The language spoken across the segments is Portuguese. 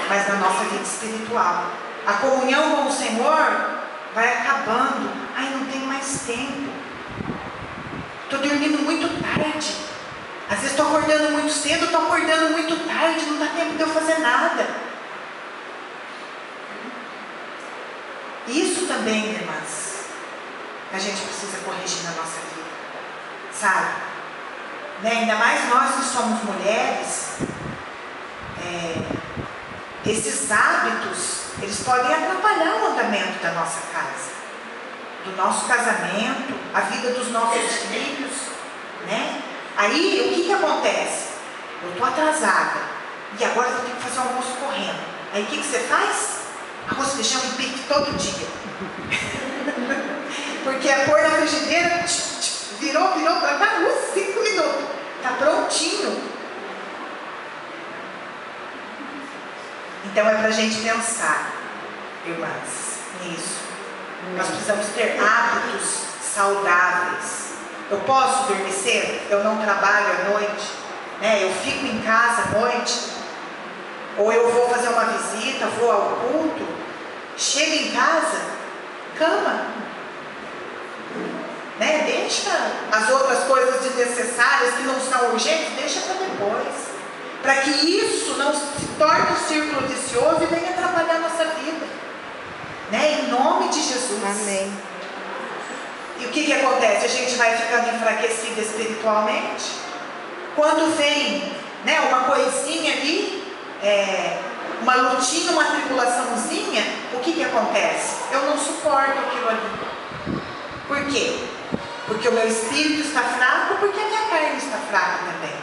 mas na nossa vida espiritual. A comunhão com o Senhor vai acabando. Ai, não tenho mais tempo. Estou dormindo muito tarde. Às vezes estou acordando muito cedo, estou acordando muito tarde, não dá tempo de eu fazer nada. Isso também, irmãs, a gente precisa corrigir na nossa vida, sabe? Né? Ainda mais nós que somos mulheres, esses hábitos, eles podem atrapalhar o andamento da nossa casa, do nosso casamento, a vida dos nossos filhos, né? Aí, o que acontece? Eu estou atrasada, e agora eu tenho que fazer o almoço correndo. Aí, o que você faz? Arroz, feijão e bife todo dia. Porque é pôr na frigideira, virou para dar 5 minutos. Está prontinho. Então, é para a gente pensar, irmãs, nisso. Nós precisamos ter hábitos saudáveis. Eu posso dormir cedo? Eu não trabalho à noite, né? Eu fico em casa à noite, ou eu vou fazer uma visita, vou ao culto, chego em casa, cama, né? Deixa as outras coisas desnecessárias que não são urgentes, deixa para depois, para que isso não se torne um círculo vicioso e venha atrapalhar a nossa vida, né? Em nome de Jesus. Amém. E o que acontece? A gente vai ficando enfraquecida espiritualmente. Quando vem, né, uma coisinha ali, uma lutinha, uma tribulaçãozinha, o que acontece? Eu não suporto aquilo ali. Por quê? Porque o meu espírito está fraco, porque a minha carne está fraca também,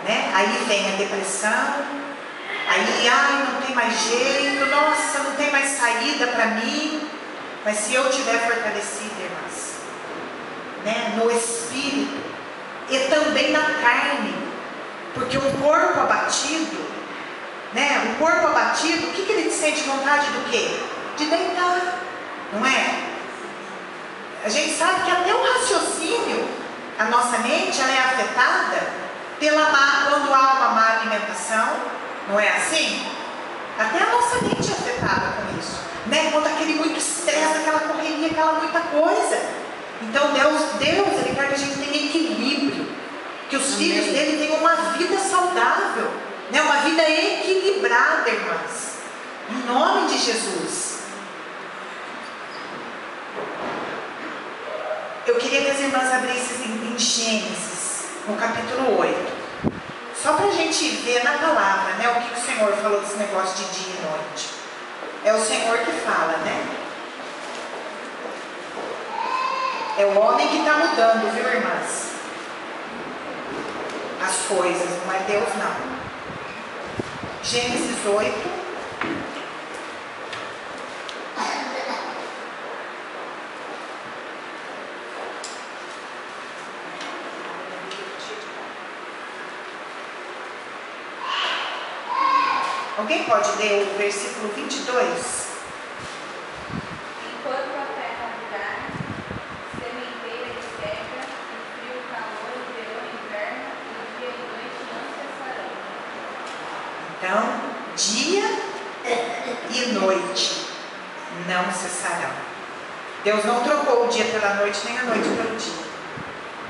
né? Aí vem a depressão, aí, ai, não tem mais jeito, nossa, não tem mais saída para mim. Mas se eu estiver fortalecida, irmãs, né, no espírito e também na carne, porque um corpo abatido, né, um corpo abatido, o que ele sente vontade do quê? De deitar, não é? A gente sabe que até o raciocínio, a nossa mente, ela é afetada quando há uma má alimentação, não é assim? Até a nossa mente é afetada com isso, né? Quando aquele muito estresse, aquela correria, aquela muita coisa. Então Deus, Ele quer que a gente tenha equilíbrio, que os filhos dele tenham uma vida saudável, né? Uma vida equilibrada, irmãs, em nome de Jesus. Eu queria que as irmãs abrissem em Gênesis, no capítulo 8, só para a gente ver na palavra, né, o que o Senhor falou desse negócio de dia e noite. É o Senhor que fala, né? É o homem que está mudando, viu, irmãs? As coisas, não é Deus, não. Gênesis 8. Alguém pode ler o versículo 22? Então, dia e noite não cessarão. Deus não trocou o dia pela noite, nem a noite pelo dia.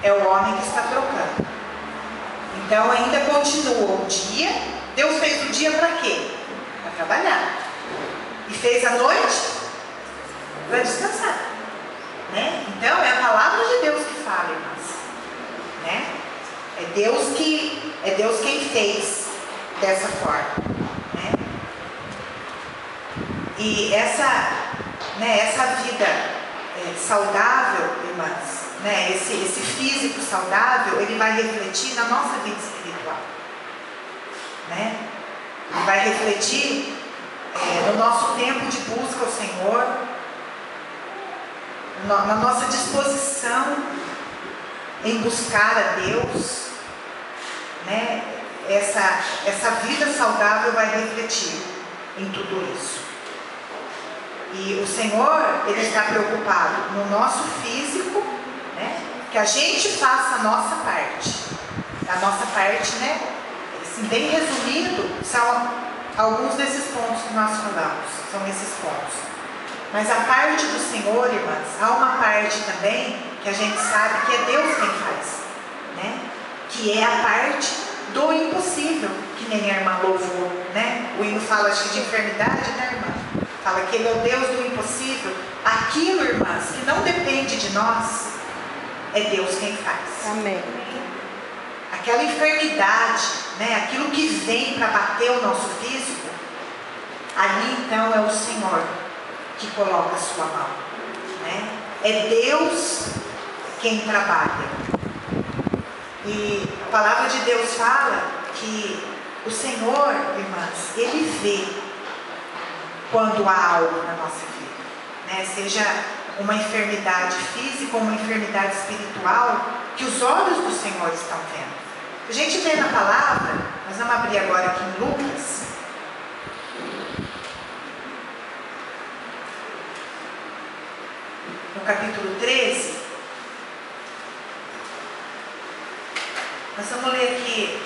É o homem que está trocando. Então, ainda continua o dia. Deus fez o dia para quê? Para trabalhar. E fez a noite para descansar, né? Então, é a palavra de Deus que fala, irmãs, né? É Deus quem fez dessa forma, né? E essa vida saudável, irmãs, né? Esse físico saudável, ele vai refletir na nossa vida espiritual, né? Ele vai refletir no nosso tempo de busca ao Senhor, na nossa disposição em buscar a Deus, né? Essa vida saudável vai refletir em tudo isso. E o Senhor, Ele está preocupado no nosso físico, né? Que a gente faça a nossa parte. A nossa parte, né? Assim, bem resumido, são alguns desses pontos que nós falamos, são esses pontos. Mas a parte do Senhor, irmãs, há uma parte também que a gente sabe que é Deus quem faz, né? Que é a parte do impossível, que nem a irmã louvou, né? O hino fala, acho que de enfermidade, né, irmã? Fala que Ele é o Deus do impossível. Aquilo, irmãs, que não depende de nós, é Deus quem faz. Amém. Aquela enfermidade, né? Aquilo que vem para bater o nosso físico, ali então é o Senhor que coloca a sua mão, né? É Deus quem trabalha. E a palavra de Deus fala que o Senhor, irmãs, Ele vê quando há algo na nossa vida, né? Seja uma enfermidade física ou uma enfermidade espiritual, que os olhos do Senhor estão vendo. A gente vê na palavra, nós vamos abrir agora aqui em Lucas, no capítulo 13, nós vamos ler aqui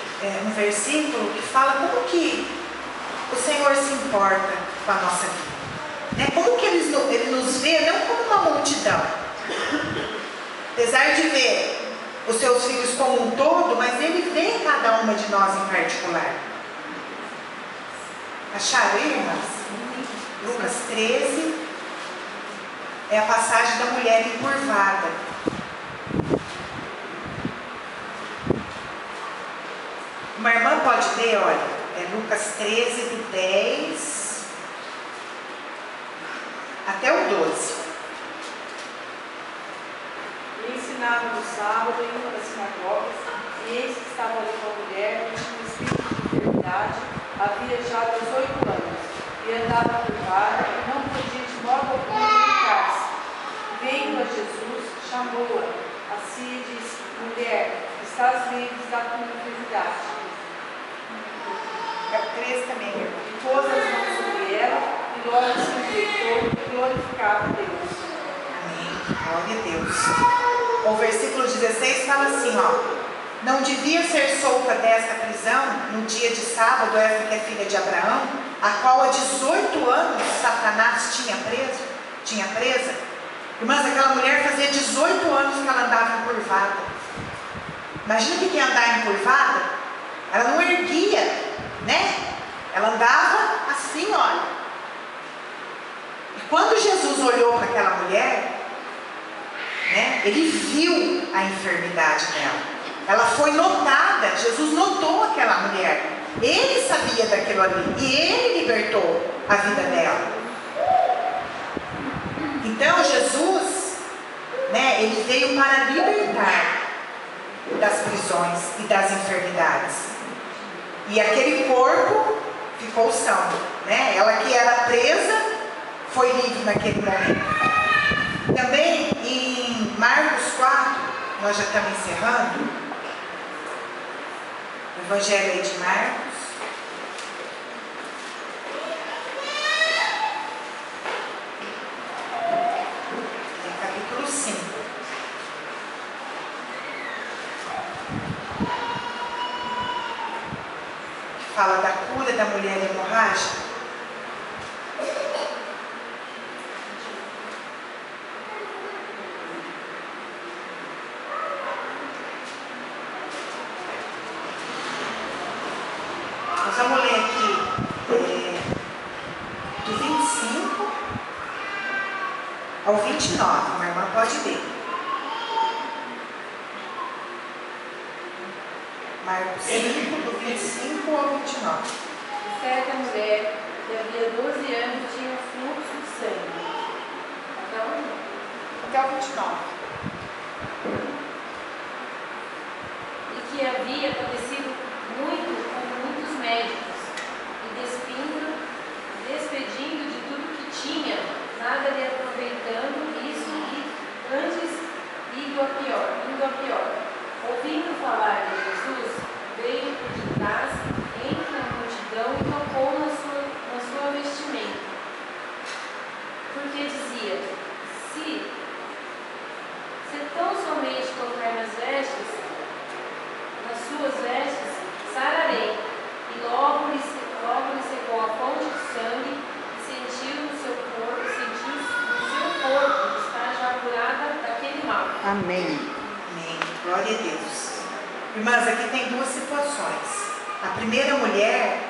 um versículo que fala como que o Senhor se importa com a nossa vida, né? Como que Ele nos vê não como uma multidão, apesar de ver os seus filhos como um todo, mas Ele vê cada uma de nós em particular. Acharam, irmãs? Lucas 13 é a passagem da mulher encurvada. Uma irmã pode ler, olha, é Lucas 13, do 10 até o 12. E ensinava no sábado em uma das sinagogas, e eis que estava ali uma mulher com um espírito de enfermidade, havia já 18 anos, e andava curvada, e não podia de modo algum levantar-se. Veio a Jesus, chamou-a a si e disse: mulher, estás livre da tua enfermidade. É 13 também, irmã. E pôs as mãos sobre ela, e logo se endireitou e glorificava a Deus. Amém. Glória a Deus. O versículo 16 fala assim, ó: não devia ser solta desta prisão no dia de sábado essa que é filha de Abraão, a qual há 18 anos Satanás tinha presa. Irmãs, aquela mulher fazia 18 anos que ela andava encurvada. Imagina o que é andar encurvada? Ela não erguia, né? Ela andava assim, olha. E quando Jesus olhou para aquela mulher, né, Ele viu a enfermidade dela. Ela foi notada. Jesus notou aquela mulher. Ele sabia daquilo ali. E Ele libertou a vida dela. Então Jesus, né, Ele veio para libertar das prisões e das enfermidades. E aquele corpo ficou são, né? Ela que era presa foi livre naquele momento. Também em Marcos 4, nós já estamos encerrando, o Evangelho aí de Marcos. Capítulo 5. Fala da cura da mulher hemorrágica. Nós vamos ler aqui do 25 ao 29. Uma irmã pode ler. Marcos 5, do 25 ao 29. Certa mulher que havia 12 anos tinha fluxo de sangue. Até o 29. E que havia padecido muito com muitos médicos, e despedindo de tudo que tinha, nada lhe aproveitando isso, e antes indo a pior. Ouvindo falar de Jesus, veio por detrás, entre a multidão e tocou na sua vestimenta. Porque dizia: se tão somente tocar nas suas vestes, sararei. E logo lhe secou a Amém. Amém. Glória a Deus. Irmãs, aqui tem duas situações. A primeira mulher,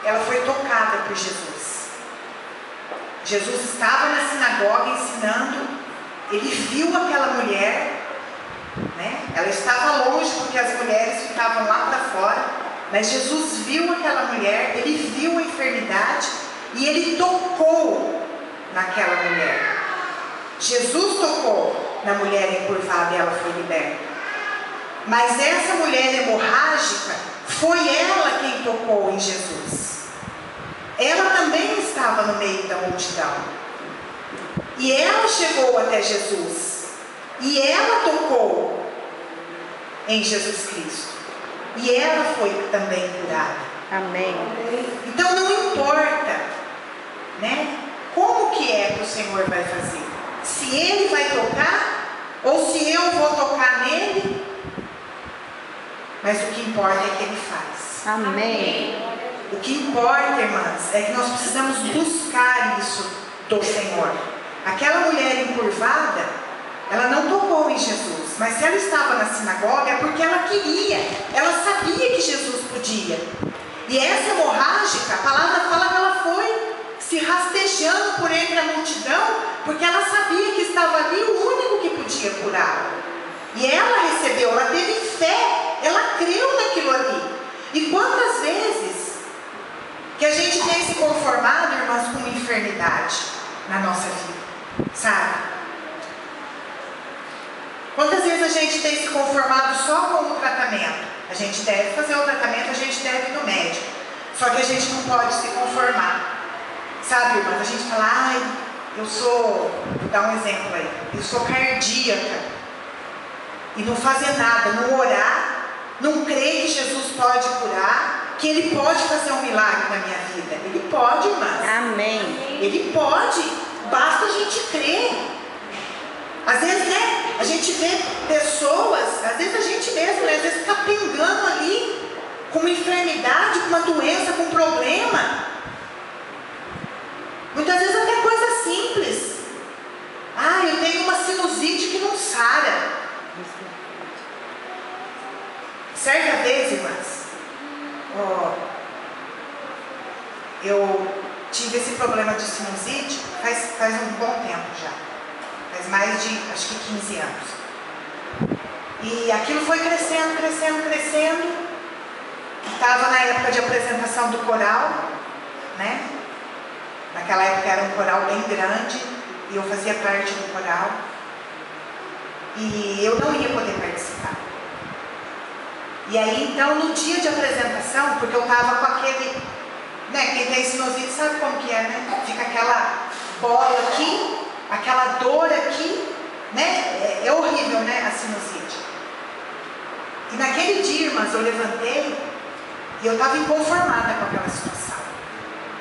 ela foi tocada por Jesus. Jesus estava na sinagoga ensinando, ele viu aquela mulher, né? Ela estava longe porque as mulheres ficavam lá para fora, mas Jesus viu aquela mulher, ele viu a enfermidade e ele tocou naquela mulher. Jesus tocou na mulher encurvada e ela foi liberta. Mas essa mulher hemorrágica, foi ela quem tocou em Jesus. Ela também estava no meio da multidão. E ela chegou até Jesus. E ela tocou em Jesus Cristo. E ela foi também curada. Amém. Então não importa, né, como que é que o Senhor vai fazer. Se Ele vai tocar, ou se eu vou tocar nele. Mas o que importa é que Ele faz. Amém. O que importa, irmãs, é que nós precisamos buscar isso do Senhor. Aquela mulher encurvada, ela não tocou em Jesus, mas se ela estava na sinagoga é porque ela queria, ela sabia que Jesus podia. E essa hemorrágica, a palavra fala que ela foi se rastejando por entre a multidão, porque ela sabia que estava ali o único que podia curá-la. E ela recebeu, ela teve fé, ela creu naquilo ali. E quantas vezes que a gente tem se conformado, irmãs, com enfermidade na nossa vida, sabe? Quantas vezes a gente tem se conformado só com o tratamento? A gente deve fazer o tratamento, a gente deve ir no médico. Só que a gente não pode se conformar. Sabe, irmãs, a gente fala, ai, eu sou, vou dar um exemplo aí, eu sou cardíaca. E não fazer nada, não orar, não crer que Jesus pode curar, que Ele pode fazer um milagre na minha vida. Ele pode, irmãs. Amém. Ele pode, basta a gente crer. Às vezes, né, a gente vê pessoas, às vezes a gente mesmo, né, às vezes fica pingando ali, com uma enfermidade, com uma doença, com um problema. Muitas vezes até coisa simples. Ah, eu tenho uma sinusite que não sara. Certa vez, irmãs, eu tive esse problema de sinusite faz um bom tempo já. Faz mais de, acho que 15 anos. E aquilo foi crescendo, crescendo, crescendo. Estava na época de apresentação do coral, né? Naquela época era um coral bem grande e eu fazia parte do coral. E eu não ia poder participar. E aí, então, no dia de apresentação, porque eu estava com aquele, né, quem tem sinusite sabe como que é, né? Fica aquela bola aqui, aquela dor aqui, né? É horrível, né, a sinusite. E naquele dia, irmãs, eu levantei e eu estava inconformada com aquela situação.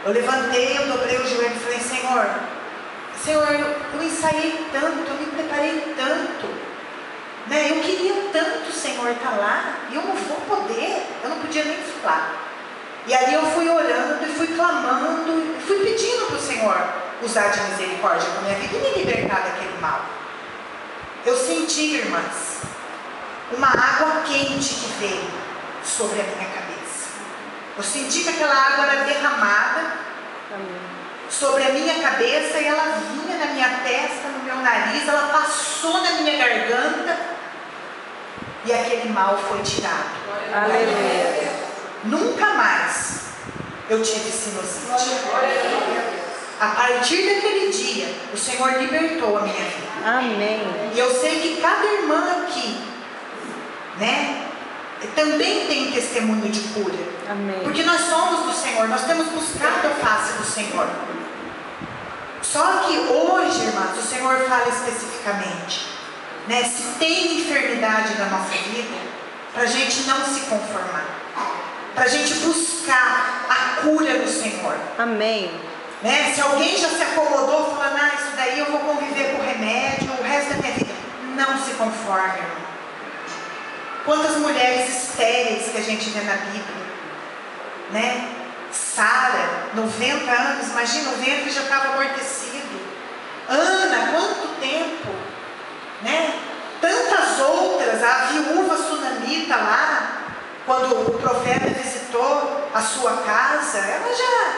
Eu levantei, eu dobrei o joelho e falei, Senhor, eu ensaiei tanto, eu me preparei tanto. Né? Eu queria tanto, Senhor, estar lá, e eu não vou poder, eu não podia nem falar. E ali eu fui orando, e fui clamando, e fui pedindo para o Senhor usar de misericórdia com a minha vida e me libertar daquele mal. Eu senti, irmãs, uma água quente que veio sobre a minha cabeça. Eu senti que aquela água era derramada sobre a minha cabeça e ela vinha na minha testa, no meu nariz, ela passou na minha garganta e aquele mal foi tirado. Aleluia. Nunca mais eu tive sinusite. A partir daquele dia, o Senhor libertou a minha vida. Amém. E eu sei que cada irmã aqui, né, também tem testemunho de cura. Amém. Porque nós somos do Senhor, nós temos buscado a face do Senhor. Só que hoje, irmãs, o Senhor fala especificamente, né, se tem enfermidade na nossa vida, para a gente não se conformar, para a gente buscar a cura do Senhor. Amém. Né? Se alguém já se acomodou falando, isso daí eu vou conviver com remédio o resto da minha vida, não se conforme, irmão. Quantas mulheres estéreis que a gente vê na Bíblia, né? Sara, 90 anos, imagina, o ventre já estava amortecido. Ana, quanto tempo, né? outras, a viúva sunamita lá, quando o profeta visitou a sua casa, ela já,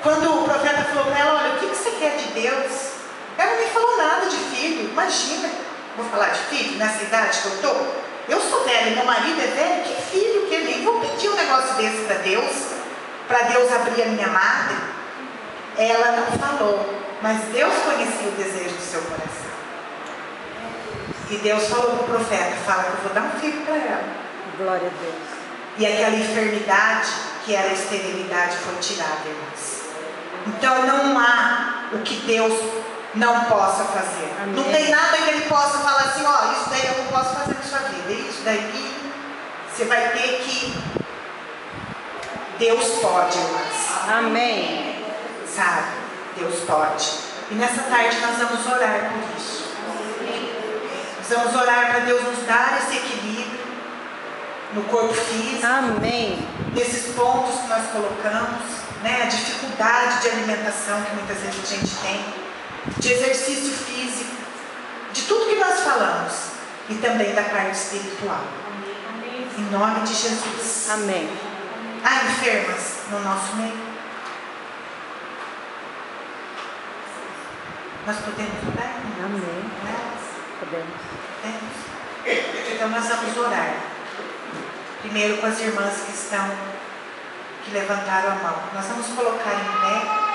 quando o profeta falou para ela, olha, o que você quer de Deus? Ela não me falou nada de filho, imagina, vou falar de filho nessa idade que eu estou? Eu sou velha, meu marido é velho, que filho que nem vou pedir um negócio desse para Deus abrir a minha madre. Ela não falou, mas Deus conhecia o desejo do seu coração. E Deus falou para o profeta, fala que eu vou dar um filho para ela. Glória a Deus. E aquela enfermidade, que era a esterilidade, foi tirada, irmãos. Então não há o que Deus não possa fazer. Amém. Não tem nada que Ele possa falar assim, ó, isso daí eu não posso fazer na sua vida. Isso daí você vai ter que... Deus pode, irmãos. Amém. Sabe? Deus pode. E nessa tarde nós vamos orar por isso. Nós vamos orar para Deus nos dar esse equilíbrio no corpo físico. Amém. Nesses pontos que nós colocamos, né? A dificuldade de alimentação que muitas vezes a gente tem, de exercício físico, de tudo que nós falamos, e também da parte espiritual. Em nome de Jesus. Amém. Há enfermas no nosso meio? Nós podemos orar? Amém. Podemos. Podemos? Então nós vamos orar. Primeiro com as irmãs que levantaram a mão. Nós vamos colocar em pé.